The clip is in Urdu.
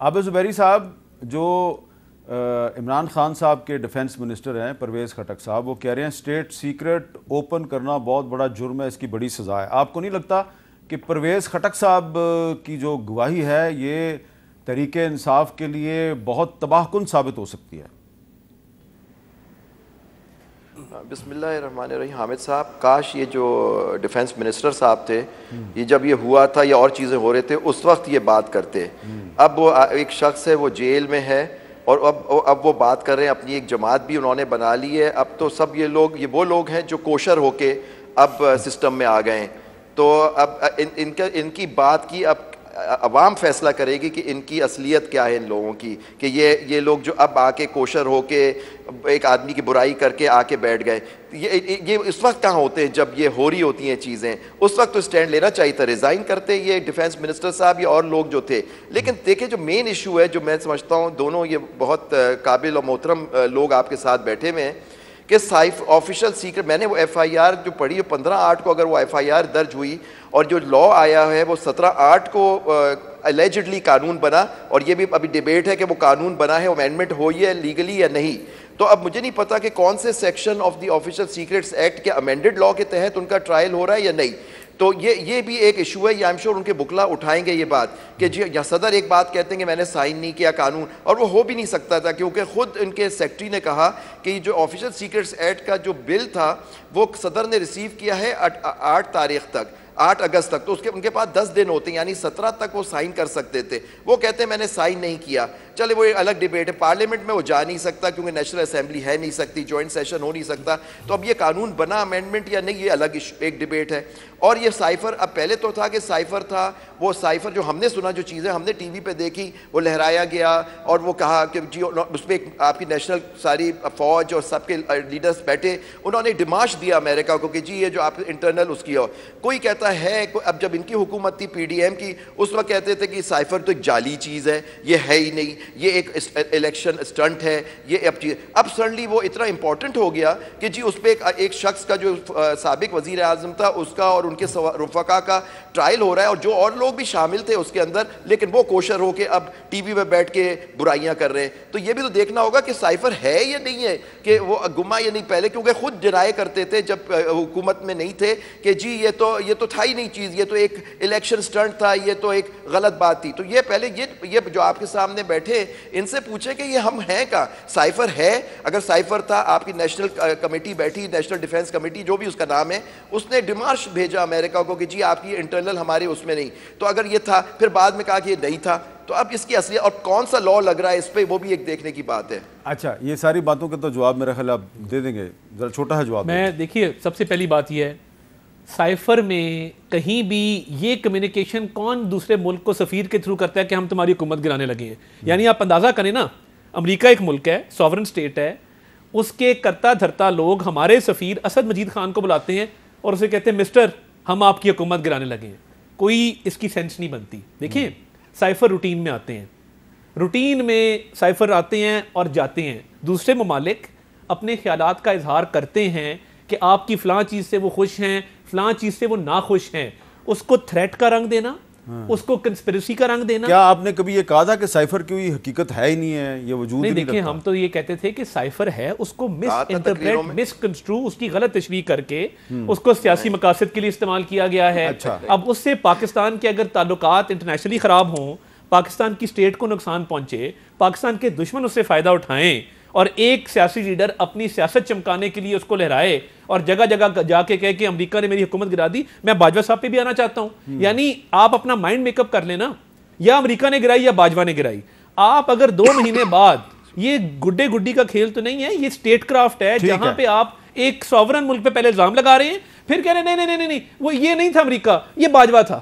عابد زبیری صاحب جو عمران خان صاحب کے ڈیفنس منسٹر ہیں پرویز خٹک صاحب، وہ کہہ رہے ہیں اسٹیٹ سیکرٹ اوپن کرنا بہت بڑا جرم ہے، اس کی بڑی سزا ہے۔ آپ کو نہیں لگتا کہ پرویز خٹک صاحب کی جو گواہی ہے یہ تحریک انصاف کے لیے بہت تباہ کن ثابت ہو سکتی ہے؟ بسم اللہ الرحمن الرحیم۔ حامد صاحب، کاش یہ جو ڈیفنس منسٹر صاحب تھے، یہ جب یہ ہوا تھا یا اور چیزیں ہو رہے تھے اس وقت یہ بات کرتے۔ اب وہ ایک شخص ہے، وہ جیل میں ہے اور اب وہ بات کر رہے ہیں، اپنی ایک جماعت بھی انہوں نے بنا لی ہے۔ اب تو سب یہ وہ لوگ ہیں جو کوشر ہو کے اب سسٹم میں آ گئے ہیں، تو اب ان کی بات کی اب عوام فیصلہ کرے گی کہ ان کی اصلیت کیا ہے، ان لوگوں کی، کہ یہ لوگ جو اب آ کے کوشر ہو کے ایک آدمی کی برائی کر کے آ کے بیٹھ گئے، یہ اس وقت کہاں ہوتے ہیں جب یہ ہو رہی ہوتی ہیں چیزیں؟ اس وقت تو سٹینڈ لینا چاہیے تھا، ریزائن کرتے یہ ڈیفنس منسٹر صاحب یا اور لوگ جو تھے۔ لیکن دیکھیں جو مین ایشو ہے، جو میں سمجھتا ہوں دونوں یہ بہت قابل اور محترم لوگ آپ کے ساتھ بیٹھے ہوئے ہیں، کہ آفیشیل سیکرٹ، میں نے وہ ایف آئی آر جو پڑھی ہے 15/8 کو، اگر وہ ایف آئی آر درج ہوئی اور جو لا آیا ہے وہ 17/8 کو الیجڈلی قانون بنا، اور یہ بھی ابھی ڈیبیٹ ہے کہ وہ قانون بنا ہے، امینڈمنٹ ہوئی ہے لیگلی یا نہیں۔ تو اب مجھے نہیں پتا کہ کون سے section of the official secrets act کے امینڈڈ لا کے تحت ان کا ٹرائل ہو رہا ہے یا نہیں۔ تو یہ بھی ایک ایشو ہے، یہ آئی ایم شیور ان کے بکلا اٹھائیں گے یہ بات کہ جی یا صدر ایک بات کہتے ہیں کہ میں نے سائن نہیں کیا قانون، اور وہ ہو بھی نہیں سکتا تھا کیونکہ خود ان کے سیکرٹری نے کہا کہ جو آفیشیل سیکرٹس ایکٹ کا جو بل تھا وہ صدر نے ریسیو کیا ہے 8 اگست تک، تو ان کے پاس 10 دن ہوتے ہیں، یعنی 17 تک وہ سائن کر سکتے تھے۔ وہ کہتے ہیں میں نے سائن نہیں کیا، چلے وہ ایک الگ ڈیبیٹ ہے، پارلیمنٹ میں وہ جا نہیں سکتا کیونکہ نیشنل اسمبلی ہے نہیں سکتی، جوائنٹ سیشن ہو نہیں سکتا، تو اب یہ قانون بنا امینڈمنٹ یا نہیں، یہ الگ ایک ڈیبیٹ ہے۔ اور یہ سائفر، اب پہلے تو تھا کہ سائفر تھا، وہ سائفر جو ہم نے سنا، جو چیزیں ہم نے ٹی وی پہ دیکھی، وہ لہرایا گیا اور وہ کہا کہ جی اس پہ آپ کی نیشنل ساری فوج اور سب کے لیڈرز بیٹھے، انہوں نے ڈیمانش دیا امریکہ کو کہ جی یہ جو آپ انٹرنل اس کی ہو، کوئی کہتا ہے، اب جب ان کی حکومت تھی پی ڈی ایم کی، اس وقت کہتے تھے کہ سائفر تو ایک جعلی چیز ہے، یہ ہے ہی نہیں، یہ ایک الیکشن اسٹنٹ ہے، یہ اب سڈنلی وہ اتنا امپورٹنٹ ہو گیا کہ جی اس پہ ایک شخص کا جو سابق وزیر اعظم تھا اس کا اور ان کے رفقا کا ٹرائل ہو رہا ہے، اور جو اور لوگ بھی شامل تھے اس کے اندر، لیکن وہ کوشر ہو کے اب ٹی وی پہ بیٹھ کے برائیاں کر رہے ہیں۔ تو یہ بھی تو دیکھنا ہوگا کہ سائفر ہے یا نہیں ہے، کہ وہ گما یا نہیں، پہلے کیونکہ خود ڈرائے کرتے تھے جب حکومت میں نہیں تھے کہ جی یہ تو تھا ہی نہیں چیز، یہ تو ایک الیکشن سٹنٹ تھا، یہ تو ایک غلط بات تھی۔ تو یہ پہلے یہ جو آپ کے سامنے بیٹھے ان سے پوچھے کہ یہ ہم ہیں کہاں، سائفر ہے؟ اگر سائفر تھا، آپ کی نیشنل کمیٹی بیٹھی، نیشنل ڈیفنس کمیٹی جو بھی اس کا نام ہے، اس نے ڈیمارش بھیجا امریکہ کو کہ جی آپ کی انٹرنل ہمارے اس میں نہیں، تو اگر یہ تھا، پھر بعد میں کہا کہ یہ نہیں تھا، تو اب اس کی اصلی اور کون سا لا لگ رہا ہے اس پہ، وہ بھی ایک دیکھنے کی بات ہے۔ اچھا، یہ ساری باتوں کا تو جواب میرا خیال آپ دے دیں گے، ذرا چھوٹا ہے جواب۔ میں دیکھیے سب سے پہلی بات یہ ہے، سائفر میں کہیں بھی یہ کمیونیکیشن کون دوسرے ملک کو سفیر کے تھرو کرتا ہے کہ ہم تمہاری حکومت گرانے لگے ہیں؟ یعنی آپ اندازہ کریں نا، امریکہ ایک ملک ہے، سوورن سٹیٹ ہے، اس کے کرتا دھرتا لوگ ہمارے سفیر اسد مجید خان کو بلاتے ہیں اور اسے کہتے ہیں مسٹر ہم آپ کی حکومت گرانے لگے ہیں، کوئی اس کی سینس نہیں بنتی۔ دیکھیں سائفر روٹین میں آتے ہیں، روٹین میں سائفر آتے ہیں اور جاتے ہیں، دوسرے ممالک اپنے خیالات کا اظہار کرتے ہیں کہ آپ کی فلاں چیز سے وہ خوش ہیں، فلاں چیز سے وہ ناخوش ہیں، اس کو تھریٹ کا رنگ دینا، اس کو کنسپریسی کا رنگ دینا۔ کیا آپ نے کبھی یہ کہا تھا کہ سائفر کی ہوئی حقیقت ہے ہی نہیں ہے، یہ وجود نہیں دیکھیں ہم تو یہ کہتے تھے کہ سائفر ہے، اس کو مس انٹرپریٹ، مس کنسٹرو، اس کی غلط تشریح کر کے اس کو سیاسی مقاصد کے لیے استعمال کیا گیا ہے۔ اب اس سے پاکستان کے اگر تعلقات انٹرنیشنلی خراب ہوں، پاکستان کی اسٹیٹ کو نقصان پہنچے، پاکستان کے دشمن اس سے فائدہ اٹھائیں، اور ایک سیاسی لیڈر اپنی سیاست چمکانے کے لیے اس کو لہرائے اور جگہ جگہ جا کے کہے کہ امریکہ نے میری حکومت گرا دی، میں باجوہ صاحب پہ بھی آنا چاہتا ہوں۔ یعنی آپ اپنا مائنڈ میک اپ کر لینا، یا امریکہ نے گرائی یا باجوہ نے گرائی۔ آپ اگر 2 مہینے بعد، یہ گڈے گڈی کا کھیل تو نہیں ہے، یہ اسٹیٹ کرافٹ ہے جہاں پہ آپ ایک سوورن ملک پہ پہلے الزام لگا رہے ہیں، پھر کہہ رہے ہیں نہیں وہ یہ نہیں تھا امریکہ، یہ باجوہ تھا۔